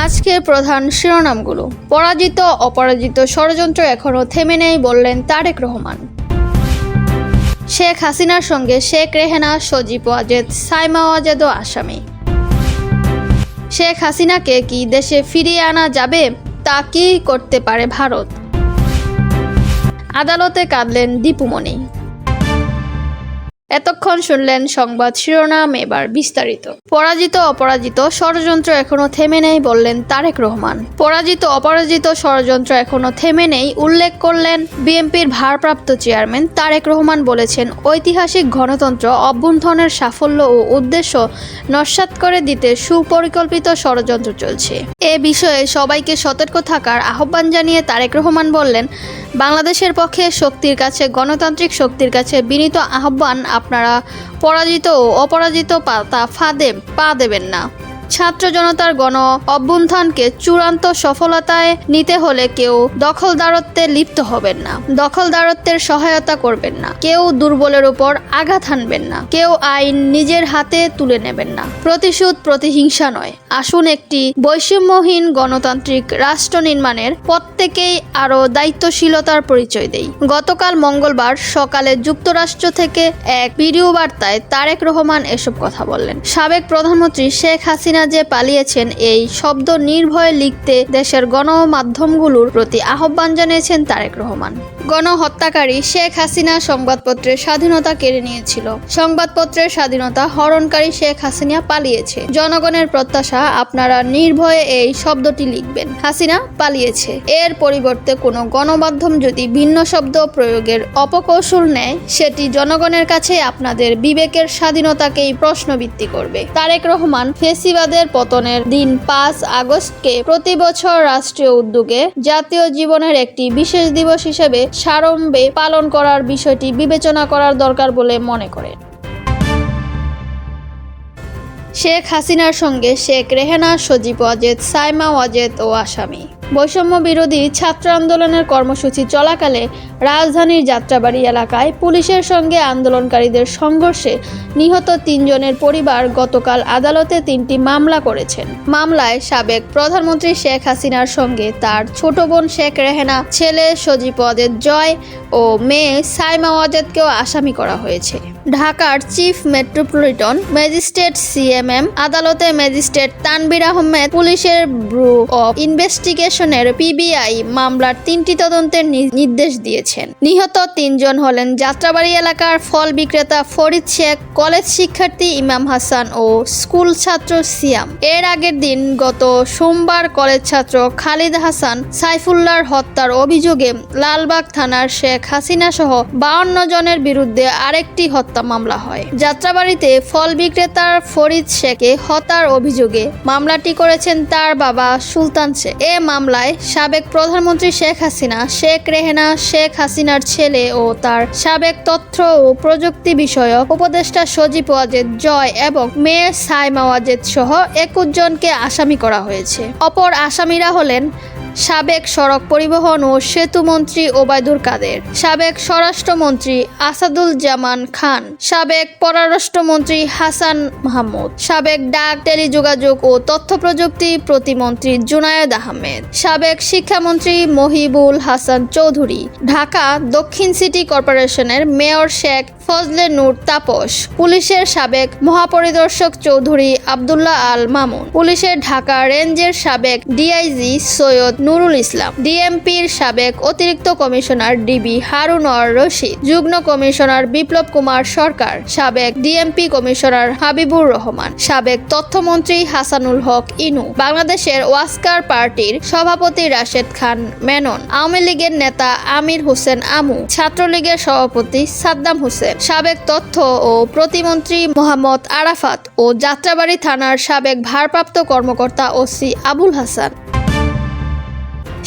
আজকের প্রধান শিরোনামগুলো। পরাজিত অপরাজিত ষড়যন্ত্র এখনও থেমে নেই বললেন তারেক রহমান। শেখ হাসিনার সঙ্গে শেখ রেহেনা, সজীব ওয়াজেদ, সাইমা ওয়াজেদও আসামি। শেখ হাসিনাকে কি দেশে ফিরিয়ে আনা যাবে? তা কি করতে পারে ভারত? আদালতে কাঁদলেন দীপুমণি। এতক্ষণ শুনলেন সংবাদ শিরোনাম, এবার বিস্তারিত। পরাজিত অপরাজিত ষড়যন্ত্র এখনো থেমে নেই বললেন তারেক রহমান। পরাজিত অপরাজিত ষড়যন্ত্র এখনো থেমে নেই উল্লেখ করলেন বিএনপির ভারপ্রাপ্ত চেয়ারম্যান তারেক রহমান। বলেছেন, ঐতিহাসিক গণতন্ত্র অভ্যুত্থানের সাফল্য ও উদ্দেশ্য নস্যাৎ করে দিতে সুপরিকল্পিত ষড়যন্ত্র চলছে। এ বিষয়ে সবাইকে সতর্ক থাকার আহ্বান জানিয়ে তারেক রহমান বললেন, বাংলাদেশের পক্ষে শক্তির কাছে, গণতান্ত্রিক শক্তির কাছে বিনীত আহ্বান, আপনারা পরাজিত ও অপরাজিত ফাঁদে পা দেবেন না। ছাত্র জনতার গণ অভ্যুত্থানকে চূড়ান্ত সফলতায় নিতে হলে কেউ দখলদারত্বে লিপ্ত হবেন না, দখলদারত্বের সহায়তা করবেন না, কেউ দুর্বলের উপর আঘাত হানবেন না, কেউ আইন নিজের হাতে তুলে নেবেন না। প্রতিশোধ, প্রতিহিংসা নয়। আসুন একটি বৈষম্যহীন গণতান্ত্রিক রাষ্ট্র নির্মাণের প্রত্যেকেই আরও দায়িত্বশীলতার পরিচয় দেই। গতকাল মঙ্গলবার সকালে যুক্তরাষ্ট্র থেকে এক ভিডিও বার্তায় তারেক রহমান এসব কথা বললেন। সাবেক প্রধানমন্ত্রী শেখ হাসিনা যে পালিয়েছেন, এই শব্দ নির্ভয়ে লিখতে দেশের গণমাধ্যমগুলোর প্রতি আহ্বান জানিয়েছেন তারেক রহমান। গণহত্যাকারী শেখ হাসিনা সংবাদপত্রের স্বাধীনতা কেড়ে নিয়েছিল। সংবাদপত্রের স্বাধীনতা হরণকারী শেখ হাসিনা পালিয়েছে। জনগণের প্রত্যাশা, আপনারা নির্ভয়ে এই শব্দটি লিখবেন, হাসিনা পালিয়েছে। এর পরিবর্তে কোনো গণমাধ্যম যদি ভিন্ন শব্দ প্রয়োগের অপকৌশল নেয়, সেটি জনগণের কাছে আপনাদের বিবেকের স্বাধীনতাকেই প্রশ্নবৃত্তি করবে। তারেক রহমান ফেসিবাদের পতনের দিন 5 আগস্টকে প্রতি বছর রাষ্ট্রীয় উদ্যোগে জাতীয় জীবনের একটি বিশেষ দিবস হিসেবে সাড়ম্বরে পালন করার বিষয়টি বিবেচনা করার দরকার বলে মনে করেন। শেখ হাসিনার সঙ্গে শেখ রেহেনা, সজীব ওয়াজেদ, সাইমা ওয়াজেদ ও আসামি। বৈষম্য বিরোধী ছাত্র আন্দোলনের কর্মসূচি চলাকালে রাজধানীর যাত্রাবাড়ি এলাকায় পুলিশের সঙ্গে আন্দোলনকারীদের সংঘর্ষে নিহত 3 জনের পরিবার গতকাল আদালতে 3টি মামলা করেছেন। মামলায় সাবেক প্রধানমন্ত্রী শেখ হাসিনার সঙ্গে তার ছোট বোন শেখ রেহেনা, ছেলে সজীব ওয়াজেদ জয় ও মেয়ে সাইমা ওয়াজেদকেও আসামি করা হয়েছে। ঢাকার চিফ মেট্রোপলিটন ম্যাজিস্ট্রেট সিএমএম আদালতে ম্যাজিস্ট্রেট তানভীর আহমেদ পুলিশের ব্যুরো অব ইনভেস্টিগেশনের পিবিআই মামলার 3টি তদন্তের নির্দেশ দিয়েছেন। নিহত 3 জন হলেন যাত্রাবাড়ি এলাকার ফল বিক্রেতা ফরিদ শেখ, কলেজ শিক্ষার্থী ইমাম হাসান ও স্কুল ছাত্র সিয়াম। এর আগের দিন গত সোমবার কলেজ ছাত্র খালিদ হাসান সাইফুল্লাহর হত্যার অভিযোগে লালবাগ থানার শেখ হাসিনা সহ 52 জনের বিরুদ্ধে আরেকটি হত্যা মামলা হয়। যাত্রাবাড়িতে ফল বিক্রেতার ফরিদ শেখকে হত্যার অভিযোগে মামলাটি করেছেন তার বাবা সুলতান শেখ। এ মামলায় সাবেক প্রধানমন্ত্রী শেখ হাসিনা, শেখ রেহেনা, শেখ হাসিনার ছেলে ও তার সাবেক তথ্য ও প্রযুক্তি বিষয়ক উপদেষ্টা সজীব ওয়াজেদ জয় এবং মেয়ে সাইমা ওয়াজেদ সহ 21 জনকে আসামি করা হয়েছে। অপর আসামিরা হলেন সাবেক সড়ক পরিবহন ও সেতু মন্ত্রী ওবায়দুল কাদের, সাবেক স্বরাষ্ট্রমন্ত্রী আসাদুজ্জামান খান, সাবেক পররাষ্ট্রমন্ত্রী হাসান মাহমুদ, সাবেক ডাক, টেলিযোগাযোগ ও তথ্য প্রযুক্তি প্রতিমন্ত্রী জুনায়েদ আহমেদ, সাবেক শিক্ষামন্ত্রী মহিবুল হাসান চৌধুরী, ঢাকা দক্ষিণ সিটি কর্পোরেশনের মেয়র শেখ ফজলে নূর তাপস, পুলিশের সাবেক মহাপরিদর্শক চৌধুরী আব্দুল্লাহ আল মামুন, পুলিশের ঢাকা রেঞ্জের সাবেক ডিআইজি সৈয়দ নুরুল ইসলাম, ডিএমপির সাবেক অতিরিক্ত কমিশনার ডিবি হারুন আর রশিদ, যুগ্ম কমিশনার বিপ্লব কুমার সরকার, সাবেক ডিএমপি কমিশনার হাবিবুর রহমান, সাবেক তথ্যমন্ত্রী হাসানুল হক ইনু, বাংলাদেশের ওয়াস্কার পার্টির সভাপতি রাশেদ খান মেনন, আওয়ামী লীগের নেতা আমির হোসেন আমু, ছাত্রলীগের সভাপতি সাদ্দাম হোসেন, সাবেক তথ্য ও প্রতিমন্ত্রী মোহাম্মদ আরাফাত ও যাত্রাবাড়ি থানার সাবেক ভারপ্রাপ্ত কর্মকর্তা ওসি আবুল হাসান।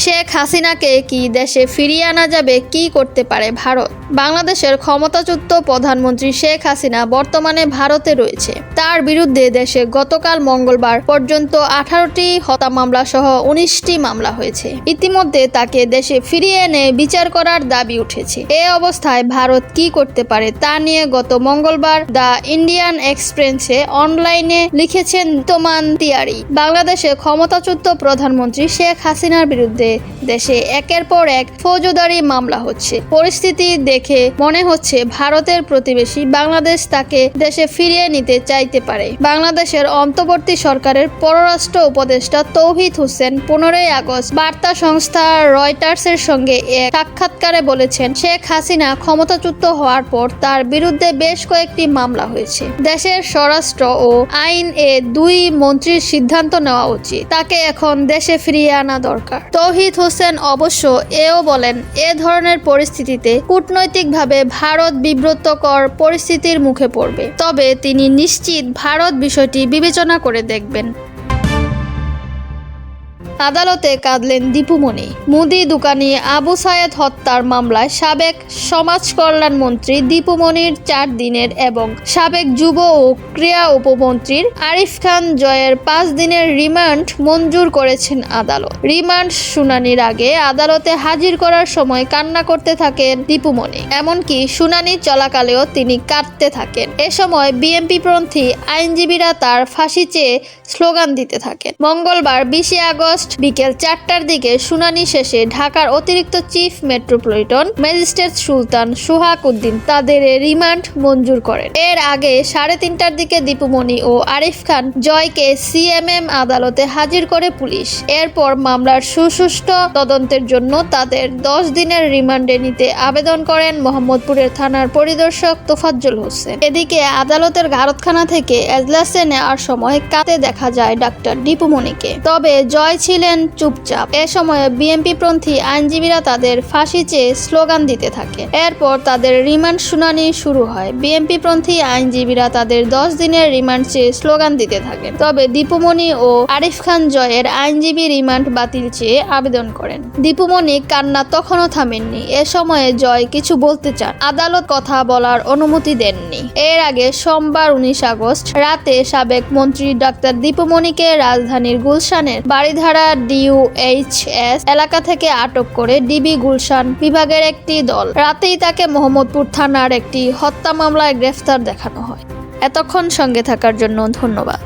শেখ হাসিনাকে কি দেশে ফিরিয়ে আনা যাবে? কি করতে পারে ভারত? বাংলাদেশের ক্ষমতাচ্যুত প্রধানমন্ত্রী শেখ হাসিনা বর্তমানে ভারতে রয়েছে। তার বিরুদ্ধে দেশে গতকাল মঙ্গলবার পর্যন্ত 18টি হত্যা মামলা সহ 19টি মামলা হয়েছে। ইতিমধ্যে তাকে দেশে ফিরিয়ে এনে বিচার করার দাবি উঠেছে। এ অবস্থায় ভারত কি করতে পারে তা নিয়ে গত মঙ্গলবার দ্য ইন্ডিয়ান এক্সপ্রেসে অনলাইনে লিখেছেন তোমান তিয়ারি। বাংলাদেশে ক্ষমতাচ্যুত প্রধানমন্ত্রী শেখ হাসিনার বিরুদ্ধে দেশে একের পর এক ফৌজদারি মামলা হচ্ছে। পরিস্থিতি দেখে মনে হচ্ছে ভারতের প্রতিবেশী বাংলাদেশ তাকে দেশে ফিরিয়ে নিতে চাইতে পারে। বাংলাদেশের অন্তর্বর্তী সরকারের পররাষ্ট্র উপদেষ্টা তৌহিদ হোসেন 15 আগস্ট বার্তা সংস্থা রয়টার্সের সঙ্গে এক সাক্ষাৎকারে বলেছেন, শেখ হাসিনা ক্ষমতাচ্যুত হওয়ার পর তার বিরুদ্ধে বেশ কয়েকটি মামলা হয়েছে। দেশের স্বরাষ্ট্র ও আইন এ দুই মন্ত্রীর সিদ্ধান্ত নেওয়া উচিত। তাকে এখন দেশে ফিরিয়ে আনা দরকার। তৌহিদ হোসেন অবশ্য এও বলেন, এ ধরনের পরিস্থিতিতে কূটনৈতিকভাবে ভারত বিব্রতকর পরিস্থিতির মুখে পড়বে। তবে তিনি নিশ্চিত ভারত বিষয়টি বিবেচনা করে দেখবেন। আদালতে কাঁদলেন দীপুমণি। মুদি দোকানি আবু সায়েদ হত্যার মামলায় সাবেক সমাজ কল্যাণ মন্ত্রী দীপুমণির 4 দিনের এবং সাবেক যুব ও ক্রীড়া উপমন্ত্রীর আরিফ খান জয়ের 5 দিনের রিমান্ড মঞ্জুর করেছেন আদালত। রিমান্ড শুনানির আগে আদালতে হাজির করার সময় কান্না করতে থাকেন দীপুমণি। এমনকি শুনানি চলাকালেও তিনি কাঁদতে থাকেন। এ সময় বিএনপিপন্থী আইনজীবীরা তার ফাঁসি চেয়ে স্লোগান দিতে থাকেন। মঙ্গলবার 20 আগস্ট বিকেল 4টার দিকে শুনানি শেষে ঢাকার অতিরিক্ত চিফ মেট্রোপলিটন ম্যাজিস্ট্রেট সুলতান সোহাগ উদ্দিন তাদের রিমান্ড মঞ্জুর করেন। এর আগে 3:30টার দিকে দীপুমণি ও আরিফ খান জয়কে সিএমএম আদালতে হাজির করে পুলিশ। এরপর মামলার সুষ্ঠু তদন্তের জন্য তাদের 10 দিনের রিমান্ডে নিতে আবেদন করেন মোহাম্মদপুরের থানার পরিদর্শক তোফাজ্জল হোসেন। এদিকে আদালতের গারদখানা থেকে এজলাসে নেওয়ার সময় কাঁদতে দেখা যায় ডাক্তার দীপুমণিকে। তবে জয় ছিলেন চুপচাপ। এ সময় বিএনপিপন্থী আইনজীবীরা তাদের ফাঁসি চেয়ে স্লোগান দিতে থাকে। এরপর তাদের রিমান্ড শুনানি শুরু হয়। বিএনপিপন্থী আইনজীবীরা তাদের 10 দিনের রিমান্ড চেয়ে স্লোগান দিতে থাকেন। তবে দীপুমণি ও আরিফ খান জয়ের আইনজীবী রিমান্ড বাতিল চেয়ে আবেদন করেন। দীপুমণি কান্না তখনও থামেননি। এ সময়ে জয় কিছু বলতে চান, আদালত কথা বলার অনুমতি দেননি। এর আগে সোমবার 19 আগস্ট রাতে সাবেক মন্ত্রী ডাক্তার দীপুমণিকে রাজধানীর গুলশানের বাড়িধারা DUHS এলাকা থেকে আটক করে ডিবি গুলশান বিভাগের একটি দল। রাতেই তাকে মোহাম্মদপুর থানার একটি হত্যা মামলায় গ্রেফতার দেখানো হয়। এতক্ষণ সঙ্গে থাকার জন্য ধন্যবাদ।